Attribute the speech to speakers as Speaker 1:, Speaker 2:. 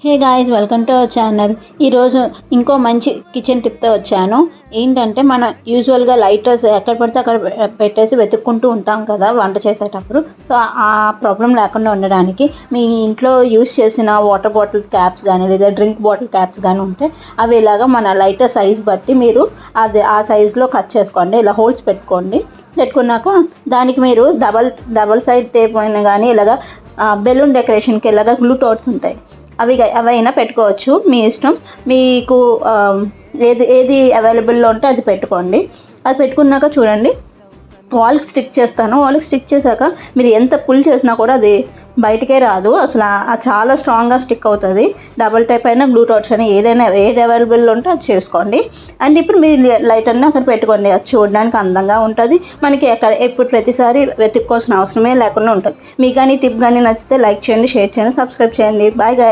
Speaker 1: Hey guys, welcome to our channel. ఈరోజు ఇంకో మంచి కిచెన్ టిప్తో వచ్చాను. ఏంటంటే మన యూజువల్గా లైటర్స్ ఎక్కడ పడితే అక్కడ పెట్టేసి వెతుక్కుంటూ ఉంటాం కదా వంట చేసేటప్పుడు. సో ఆ ప్రాబ్లం లేకుండా ఉండడానికి మీ ఇంట్లో యూజ్ చేసిన వాటర్ బాటిల్స్ క్యాప్స్ కానీ లేదా డ్రింక్ బాటిల్ క్యాప్స్ కానీ ఉంటే అవి ఇలాగా మన లైటర్ సైజ్ బట్టి మీరు ఆ సైజులో కట్ చేసుకోండి. ఇలా హోల్స్ పెట్టుకున్నాక దానికి మీరు డబల్ సైడ్ టేప్ అయినా కానీ ఇలాగా బెలూన్ డెకరేషన్కి ఇలాగా గ్లూ టాట్స్ ఉంటాయి, అవైనా పెట్టుకోవచ్చు, మీ ఇష్టం. మీకు ఏది అవైలబుల్లో ఉంటే అది పెట్టుకోండి. అది పెట్టుకున్నాక చూడండి, వాల్కి స్టిక్ చేస్తాను. వాల్కి స్టిక్ చేశాక మీరు ఎంత పుల్ చేసినా కూడా అది బయటకే రాదు. అసలు చాలా స్ట్రాంగ్గా స్టిక్ అవుతుంది. డబుల్ టైప్ అయినా గ్లూ టాట్స్ అయినా ఏది అవైలబుల్ ఉంటే అది చేసుకోండి. అండ్ ఇప్పుడు మీరు లైటర్ని అక్కడ పెట్టుకోండి. అది చూడడానికి అందంగా ఉంటుంది. మనకి ఎప్పుడు ప్రతిసారి వెతుక్కోవాల్సిన అవసరమే లేకుండా ఉంటుంది. మీకు కానీ టిప్ కానీ నచ్చితే లైక్ చేయండి, షేర్ చేయండి, సబ్స్క్రైబ్ చేయండి. Bye guys.